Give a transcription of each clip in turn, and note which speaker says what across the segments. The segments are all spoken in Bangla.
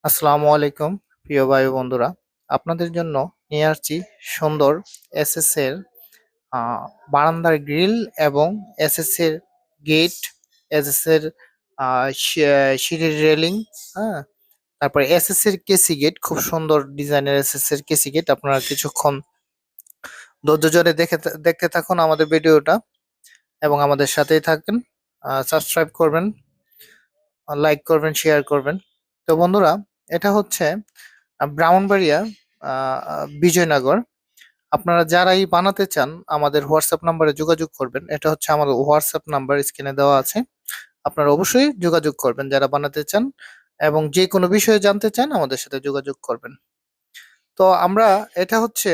Speaker 1: আসসালামু আলাইকুম প্রিয় ভাই বন্ধুরা, আপনাদের জন্য নিয়ে আসছি সুন্দর এসএস এর বারান্দার গ্রিল এবং এসএস এর গেট, এসএস এর সিঁড়ির রেলিং। হ্যাঁ, তারপরে এসএস এর কেসি গেট, খুব সুন্দর ডিজাইনের এসএস এর কেসি গেট। আপনারা কিছুক্ষণ ধৈর্য ধরে দেখতে থাকুন আমাদের ভিডিওটা এবং আমাদের সাথেই থাকবেন। সাবস্ক্রাইব করবেন, লাইক করবেন, শেয়ার করবেন। তো বন্ধুরা, এটা হচ্ছে ব্রাহ্মণবাড়িয়া, বিজয়নগর। আপনারা যারাই বানাতে চান আমাদের হোয়াটসঅ্যাপ নাম্বারে যোগাযোগ করবেন। এটা হচ্ছে আমাদের হোয়াটসঅ্যাপ নাম্বার, স্ক্রিনে দেওয়া আছে। আপনারা অবশ্যই যোগাযোগ করবেন যারা বানাতে চান এবং যে কোনো বিষয়ে জানতে চান আমাদের সাথে যোগাযোগ করবেন। তো আমরা, এটা হচ্ছে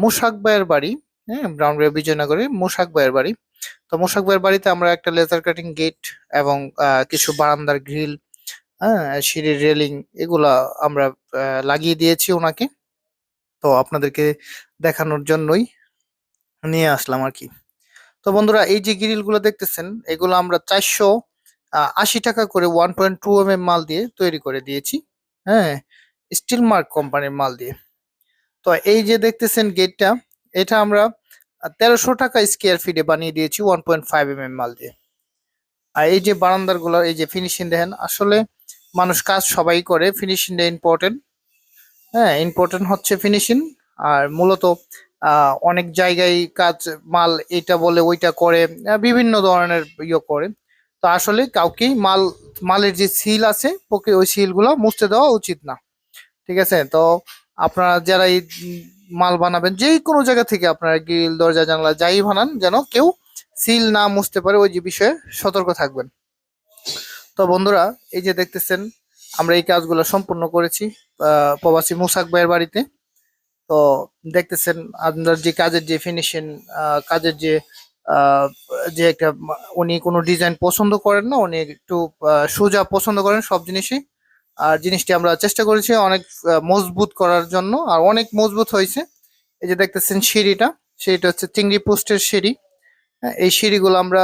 Speaker 1: মুশাক ভাইয়ের বাড়ি। হ্যাঁ, ব্রাহ্মণবাড়িয়া বিজয়নগরে মুশাক ভাইয়ের বাড়ি। তো মুশাক ভাইয়ের বাড়িতে আমরা একটা লেজার কাটিং গেট এবং কিছু বারান্দার গ্রিল, হ্যাঁ, সিঁড়ির রেলিং, এগুলা আমরা লাগিয়ে দিয়েছি ওনাকে। তো আপনাদেরকে দেখানোর জন্যই নিয়ে আসলাম আর কি। তো বন্ধুরা, এই যে গ্রিল গুলো দেখতেছেন, এগুলো আমরা 480 টাকা করে 1.2 mm মাল দিয়ে তৈরি করে দিয়েছি। হ্যাঁ, স্টিল মার্ক কোম্পানির মাল দিয়ে। তো এই যে দেখতেছেন গেটটা, এটা আমরা 1300 টাকা স্কোয়ার ফিটে বানিয়ে দিয়েছি 1.5 mm মাল দিয়ে। আর এই যে বারান্দার গুলো, এই যে ফিনিশিং দেখেন, আসলে মানুষ কাজ সবাই করে, ফিনিশিংটা ইম্পর্টেন্ট। হ্যাঁ, ইম্পর্টেন্ট হচ্ছে ফিনিশিং। আর মূলত অনেক জায়গায় কাজ, মাল এটা বলে ওইটা করে, বিভিন্ন ধরনের করে। তো আসলে কাউকেই মালের যে সিল আছে ওই সিল গুলো মুছতে দেওয়া উচিত না। ঠিক আছে? তো আপনারা যারা এই মাল বানাবেন, যে কোনো জায়গা থেকে আপনারা গ্রিল, দরজা, জানলা যাই বানান, যেন কেউ সিল না মুছতে পারে, ওই যে বিষয়ে সতর্ক থাকবেন। তো বন্ধুরা, এই যে দেখতেছেন, আমরা এই কাজগুলো সম্পূর্ণ করেছি প্রবাসী মুসাক ভাইয়ের বাড়িতে। তো দেখতেছেন আপনার যে কাজের যে ফিনিশিং, কাজের যে আহ, যে একটা উনি কোনো ডিজাইন পছন্দ করেন না, উনি একটু সোজা পছন্দ করেন সব জিনিসই। আর জিনিসটি আমরা চেষ্টা করেছি অনেক মজবুত করার জন্য, আর অনেক মজবুত হয়েছে। এই যে দেখতেছেন সিঁড়িটা হচ্ছে চিংড়ি পোস্টের সিঁড়ি। হ্যাঁ, এই সিঁড়িগুলো আমরা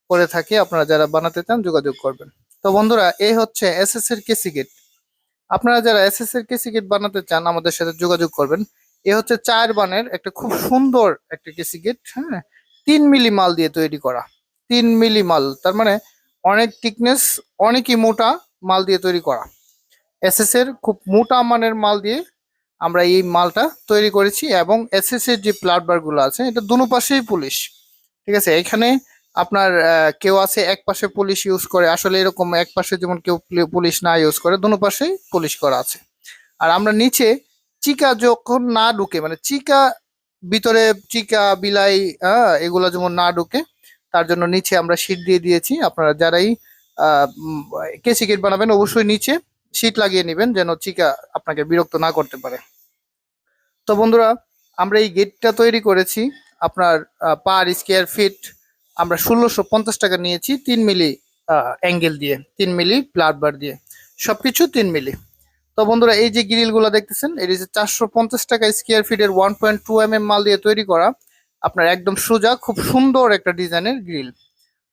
Speaker 1: করে থাকি। আপনারা যারা বানাতে চান যোগাযোগ করবেন। তো বন্ধুরা, এই হচ্ছে এসএস এর কেসি গেট। আপনারা যারা এসএস এর কেসি গেট বানাতে চান আমাদের সাথে যোগাযোগ করবেন। এ হচ্ছে 4 বানের একটা খুব সুন্দর একটা কেসি গেট। হ্যাঁ, 3 মিলি মাল দিয়ে তৈরি করা। 3 মিলি মাল, তার মানে অনেক থিকনেস, অনেকই মোটা মাল দিয়ে তৈরি করা। এসএস এর খুব মোটা মানের মাল দিয়ে আমরা এই মালটা তৈরি করেছি। এবং এসএস এর যে প্লাট বার গুলো আছে, এটা দুনো পাশেই পুলিশ। ঠিক আছে? এখানে আপনার কেউ আছে এক পাশে পুলিশ ইউজ করে, আসলে এরকম এক পাশে যেমন কেউ পুলিশ না ইউজ করে, দুনো পাশেই পুলিশ করা আছে। আর আমরা নিচে চিকা যখন না ঢুকে, মানে চিকা ভিতরে, চিকা বিলাই, এগুলো যেমন না ঢুকে, তার জন্য নিচে আমরা শীট দিয়ে দিয়েছি। আপনারা যারাই কেসি গেট বানাবেন অবশ্যই নিচে শীট লাগিয়ে নেবেন, যেন চিকা আপনাকে বিরক্ত না করতে পারে। তো বন্ধুরা, আমরা এই গেটটা তৈরি করেছি আপনার পার স্কোয়ার ফিট আমরা 1650 টাকা নিয়েছি, 3 মিলি অ্যাঙ্গেল দিয়ে, 3 মিলি প্লাট বার দিয়ে, সবকিছু 3 মিলি। তো বন্ধুরা, এই যে গ্রিল গুলো দেখতেছেন, এটি যে 450 টাকা স্কোয়ার ফিটের 1.2 mm মাল দিয়ে তৈরি করা, আপনার একদম সোজা, খুব সুন্দর একটা ডিজাইনের গ্রিল।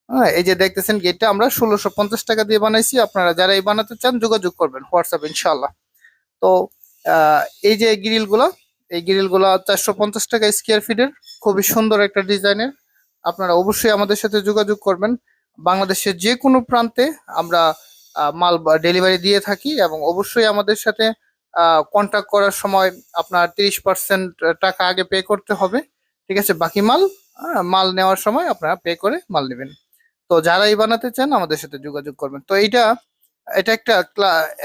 Speaker 1: হ্যাঁ, এই যে দেখতেছেন গেটটা আমরা 1650 টাকা দিয়ে বানাইছি। আপনারা যারা এই বানাতে চান যোগাযোগ করবেন হোয়াটসঅ্যাপ, ইনশাল্লাহ। তো এই যে গ্রিলগুলো, এই গ্রিলগুলো 450 টাকা স্কোয়ার ফিটের, খুবই সুন্দর একটা ডিজাইনের। আপনারা অবশ্যই আমাদের সাথে যোগাযোগ করবেন। বাংলাদেশের যে কোনো প্রান্তে আমরা মাল ডেলিভারি দিয়ে থাকি। এবং অবশ্যই আমাদের সাথে কন্ট্যাক্ট করার সময় আপনার 30% টাকা আগে পে করতে হবে। ঠিক আছে? বাকি মাল নেওয়ার সময় আপনারা পে করে মাল নেবেন। তো যারাই বানাতে চান আমাদের সাথে যোগাযোগ করবেন। তো এটা এটা একটা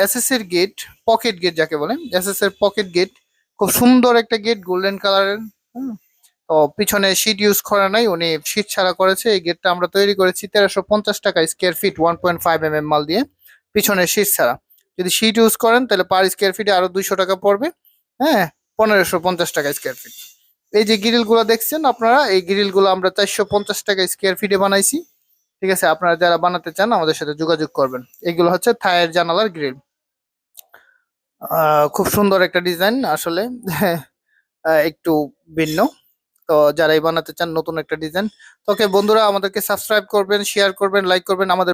Speaker 1: এসএস এর গেট, পকেট গেট যাকে বলেন, এসএস এর পকেট গেট। খুব সুন্দর একটা গেট, গোল্ডেন কালারের। তো পিছনে শীট ইউজ করা নাই, উনি শীট ছাড়া করেছে। এই গেটটা আমরা তৈরি করেছি 1350 টাকা স্কোয়ার ফিট 1.5 mm মাল দিয়ে, পিছনে শীট ছাড়া। যদি শীট ইউজ করেন তাহলে পার স্কোয়ার ফিটে আরো 200 টাকা পড়বে। হ্যাঁ, 1550 টাকা স্কোয়ার ফিট। এই যে গ্রিল গুলো দেখছেন আপনারা, এই গ্রিল গুলো আমরা 450 টাকা স্কোয়ার ফিটে বানাইছি। ঠিক আছে? আপনারা যারা বানাতে চান আমাদের সাথে যোগাযোগ করবেন। এগুলো হচ্ছে থায়ের জানালার গ্রিল। খুব সুন্দর একটা ডিজাইন আসলে। একটু ভিন্ন। তো যারাই বানাতে চান নতুন একটা ডিজাইন, তোকে বন্ধুরা আমাদেরকে সাবস্ক্রাইব করবেন, শেয়ার করবেন, লাইক করবেন। আমাদের